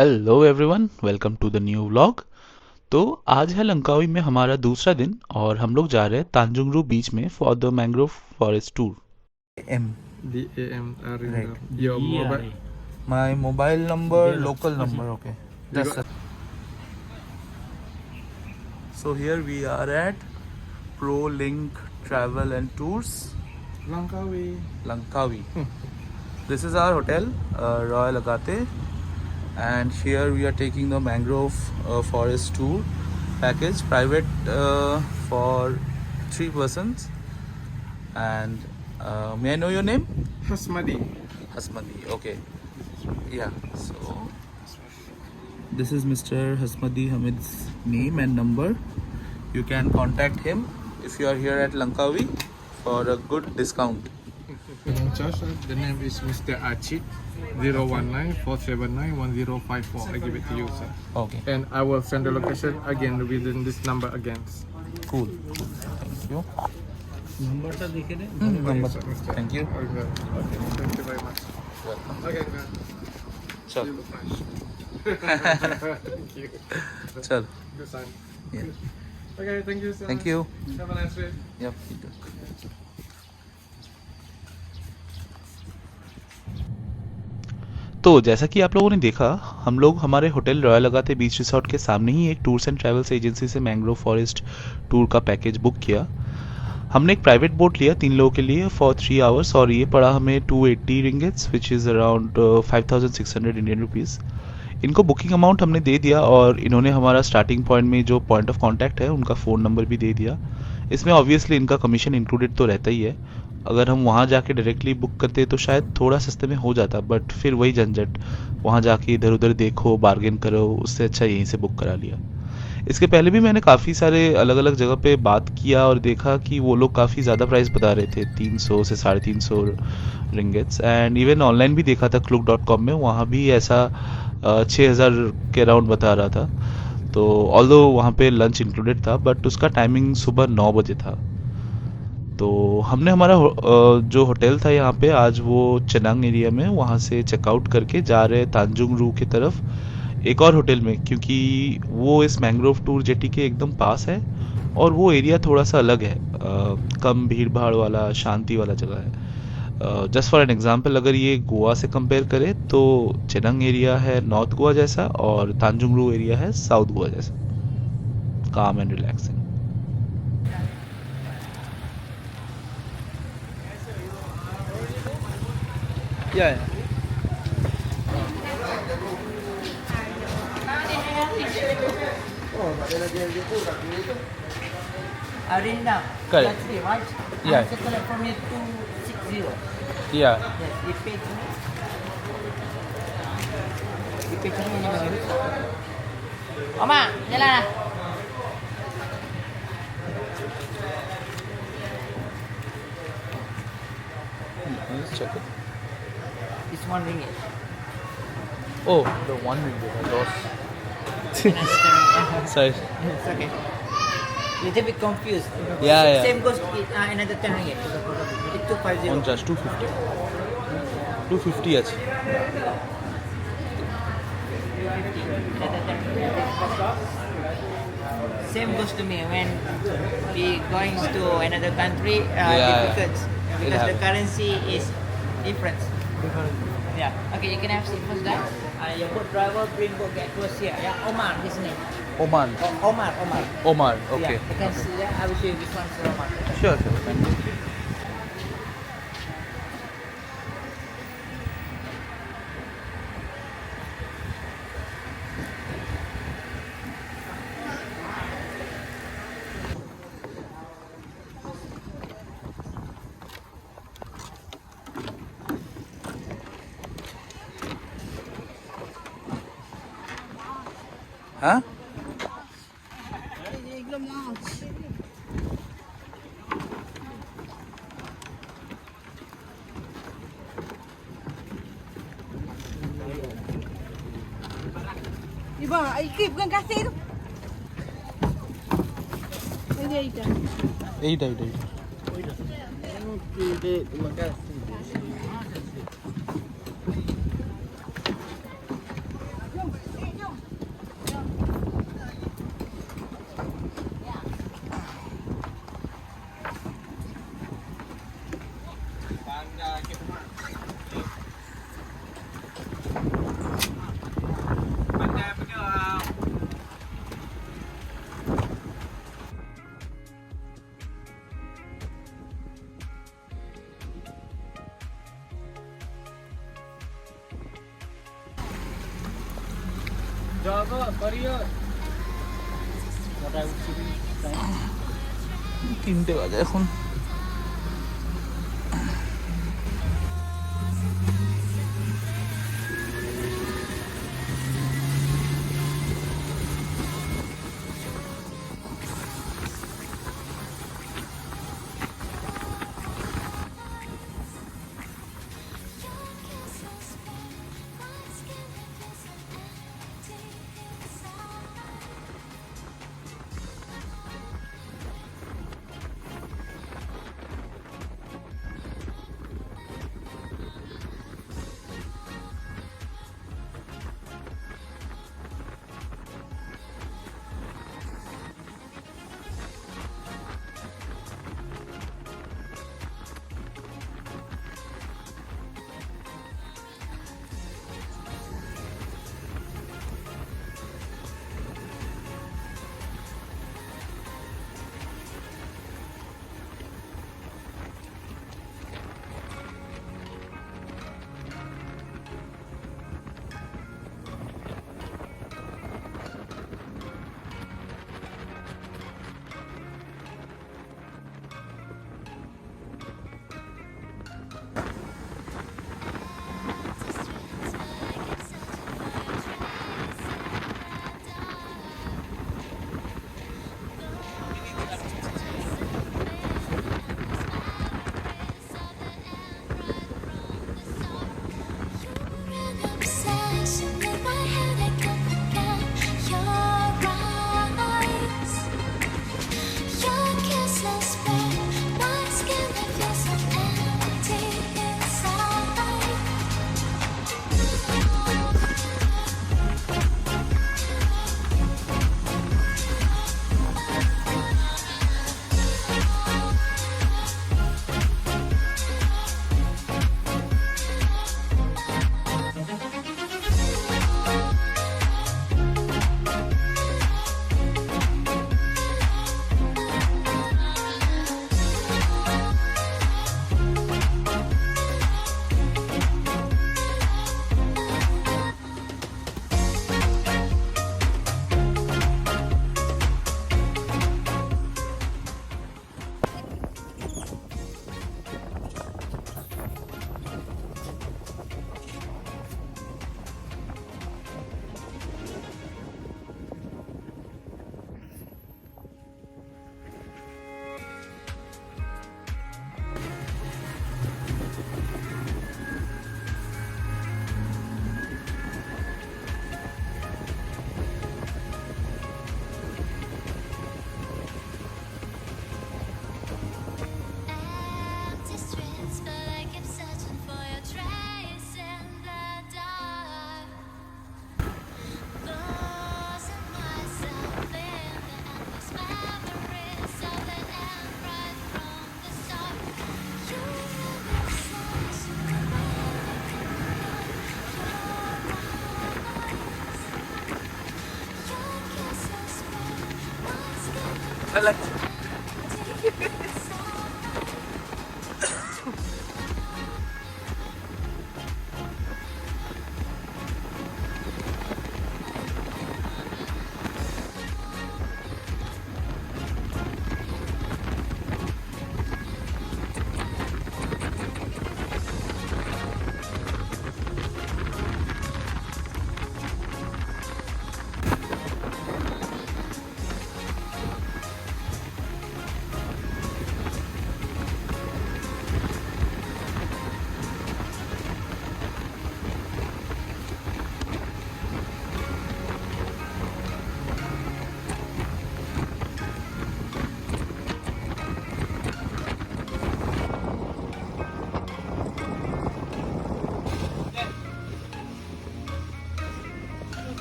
Hello everyone, welcome to the new vlog. तो आज है लंकावी में हमारा दूसरा दिन और हम लोग जा रहे हैं तांजुंगरू बीच में for the mangrove forest tour. M. DAM Right. your mobile. My mobile number, local number. Okay. That's it. So here we are at Pro Link Travel and Tours, Langkawi. Langkawi. This is our hotel, Royal Agate, and here we are taking the Mangrove Forest Tour package, private for 3 persons. And may I know your name? Hasmadi. Hasmadi. Okay. Yeah. So this is Mr. Hasmadi Hamid's name and number. You can contact him if you are here at Langkawi for a good discount. In charge, the name is Mr. Achit. 019-479-1054. I give it to you, sir. Okay. And I will send the location again within this number again. Cool. Thank you. Number Number. Thank you. Okay. Thank you very much. Welcome. Okay, man. Chal. You look nice. Thank you. Chal. Good sign. Yeah. Okay, thank you, sir. Thank you. Have a nice day. Yep. You too. तो जैसा कि आप लोगों ने देखा, हम लोग हमारे होटल रॉयल अगाते बीच रिसोर्ट के सामने ही एक टूर्स एंड ट्रैवल्स एजेंसी से मैंग्रोव फॉरेस्ट टूर का पैकेज बुक किया। हमने एक प्राइवेट बोट लिया 3 लोगों के लिए फॉर 3 आवर्स और ये पड़ा हमें 280 ringgits which is around 5600 Indian rupees. इनको बुकिंग अमाउंट हमने दे दिया और इन्होंने हमारा स्टार्टिंग पॉइंट में जो पॉइंट ऑफ कांटेक्ट है उनका फ़ोन नंबर भी दे दिया। इसमें ऑब्वियसली इनका कमीशन इंक्लूडेड तो रहता ही है। अगर हम वहाँ जाके डायरेक्टली बुक करते तो शायद थोड़ा सस्ते में हो जाता, बट फिर वही झंझट, वहाँ जाके इधर उधर देखो, बार्गेन करो, उससे अच्छा यहीं से बुक करा लिया। इसके पहले भी मैंने काफ़ी सारे अलग अलग जगह पे बात किया और देखा कि वो लोग काफ़ी ज़्यादा प्राइस बता रहे थे, 300 से 350 रिंगेट्स। एंड इवन ऑनलाइन भी देखा था klook.com में, वहाँ भी ऐसा 6000 के अराउंड बता रहा था। तो ऑल्दो वहाँ पे लंच इंक्लूडेड था, बट उसका टाइमिंग सुबह 9 बजे था। तो हमने हमारा जो होटल था यहाँ पे, आज वो चेनांग एरिया में, वहाँ से चेकआउट करके जा रहे तांजुंग रू की तरफ एक और होटल में, क्योंकि वो इस मैंग्रोव टूर जेटी के एकदम पास है और वो एरिया थोड़ा सा अलग है, कम भीड़ भाड़ वाला, शांति वाला जगह है। जस्ट फॉर एन एग्जांपल, अगर ये गोवा से कंपेयर करें तो चेनांग एरिया है नॉर्थ गोवा जैसा और तांजुंग रू एरिया है साउथ गोवा जैसा, काम and relaxing. Yeah. Arena. Correct. That's it, right? Yeah. I'm circle from here 260. Yeah. Yes, you pay to me. You pay to me. Oma, jalan. Let's check it. It's 1 ringgit. Oh, the one ringgit. I lost. Sorry. It's okay. Little bit confused. Yeah. Same goes to another 10 ringgit. It's 250. On just 250. 250 আছে। Another 10 ringgit. Same goes to me when we going to another country. Difficult because the currency is different. Yeah. Okay, you can have seat first, guys. Your boat driver bring boat get close here. Yeah, Omar, his name. Oman. Omar. Omar. Okay. Yeah, you can see that. I will show you which one is Omar. Sure. Thank you. Huh? Ibu, ikut bukan kasih tu. Ini ikan. এইটা তিনটে বাজে এখন।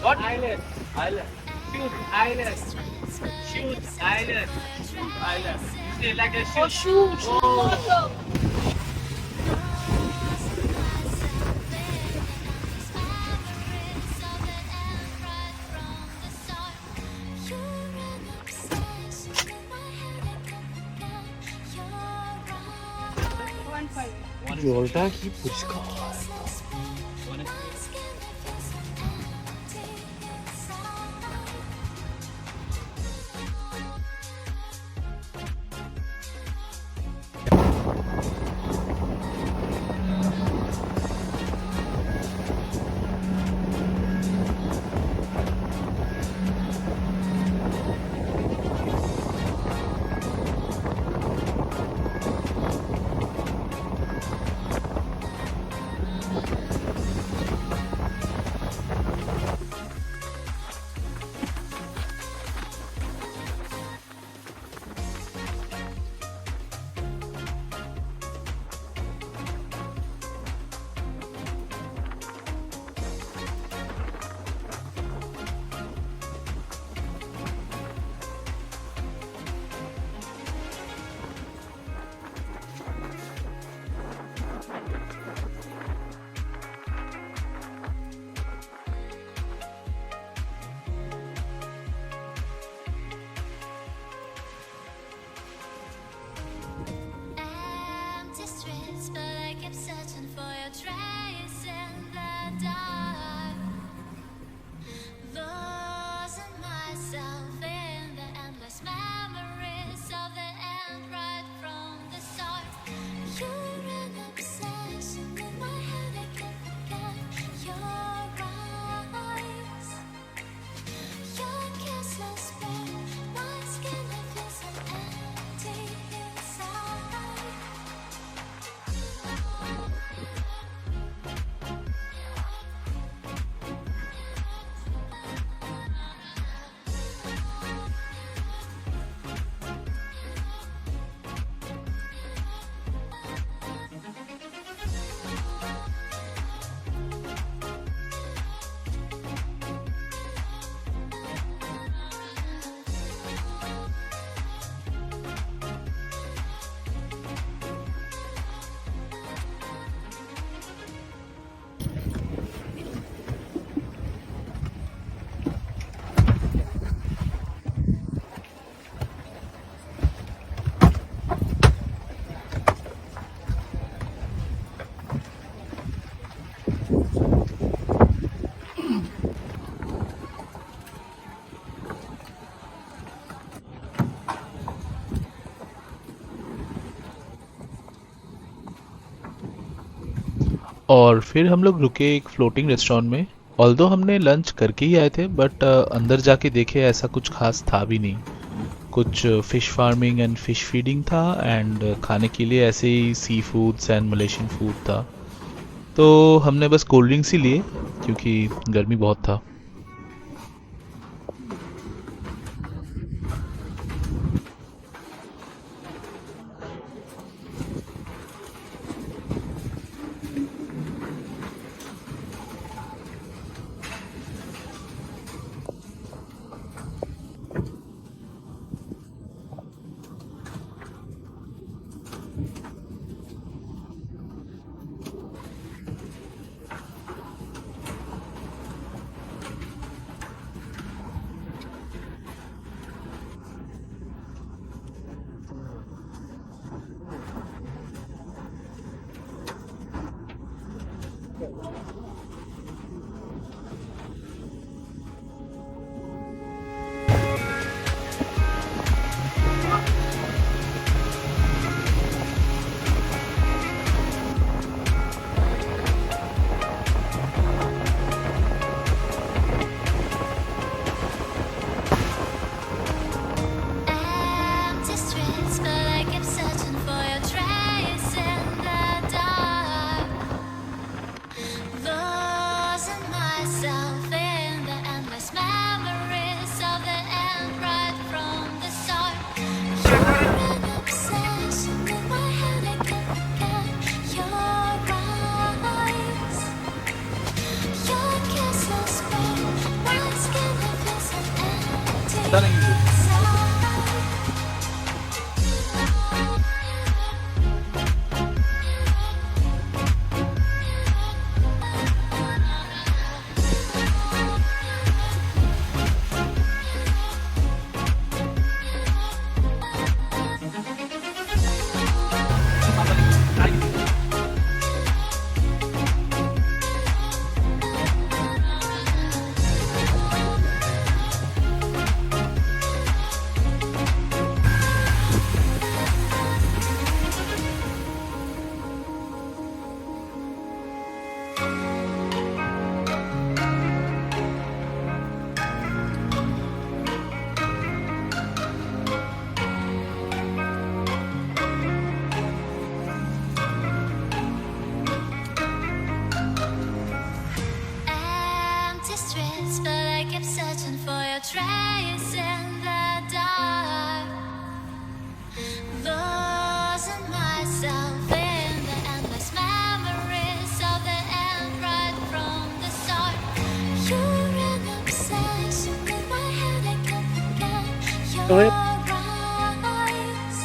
What island? Island. Shoot island. Shoot island. Shoot island. You say like a shoot. Oh, shoot. Oh. জলটা কি পরিষ্কার। Empty streets, but I kept searching for your trace in the dark. Losing myself in the endless memories of the end right from the start. You're an obsession in my head, I can't forget your eyes. Your kiss lost pain, my skin, I feel so empty inside. और फिर हम लोग रुके एक floating restaurant में। Although हमने lunch करके ही आए थे, बट अंदर जाके देखे ऐसा कुछ खास था भी नहीं। कुछ fish farming and fish feeding था, एंड खाने के लिए ऐसे ही sea foods and Malaysian food था। तो हमने बस कोल्ड ड्रिंक्स ही लिए क्योंकि गर्मी बहुत था। your eyes.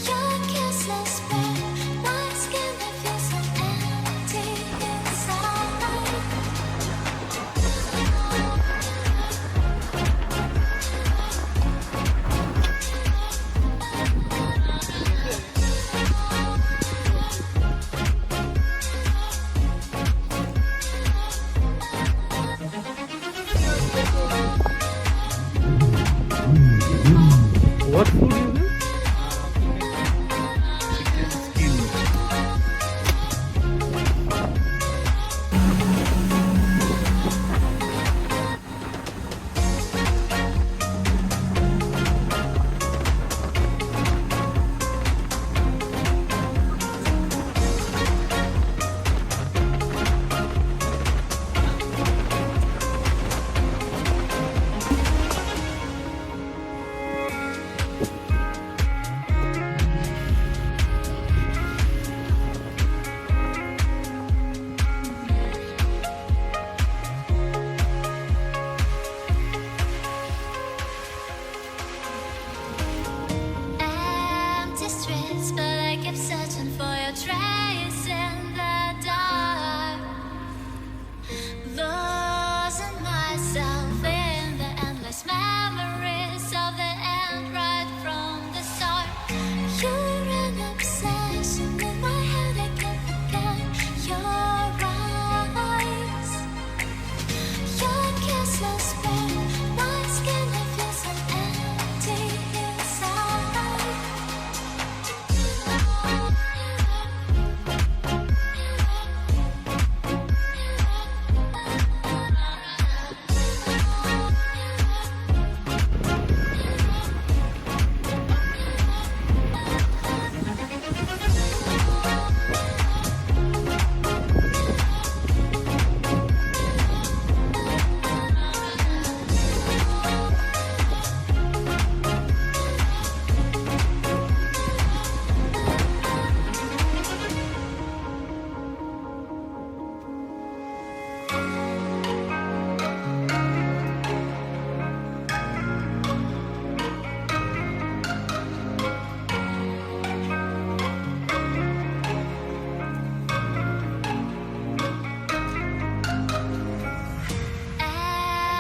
Your kisses burn my skin. I feel so empty inside. What food is this? Empty streets, but I kept searching for your trace in the dark. Losing myself in the endless memories of the end right from the start. You're an obsession in my head, I can't forget your eyes. Your kisses burn my skin, I feel so empty inside.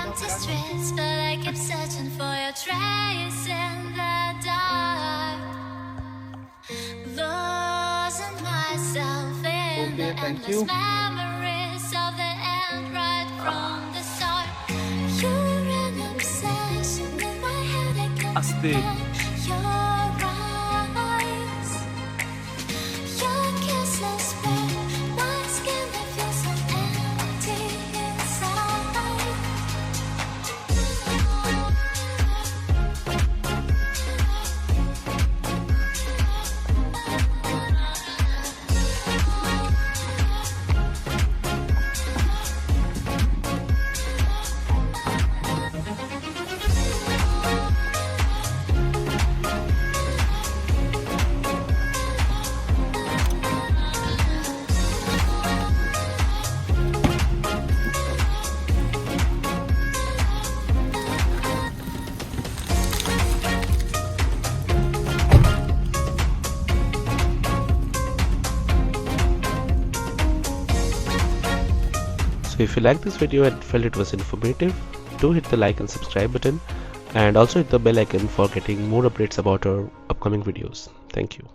Empty streets, but I kept searching for your trace in the dark. Losing myself in the endless memories of the end right from the start. You're an obsession in my head, I can't forget your eyes. Your kisses burn my skin, I feel so empty inside. So if you liked this video and felt it was informative, do hit the like and subscribe button, and also hit the bell icon for getting more updates about our upcoming videos. Thank you.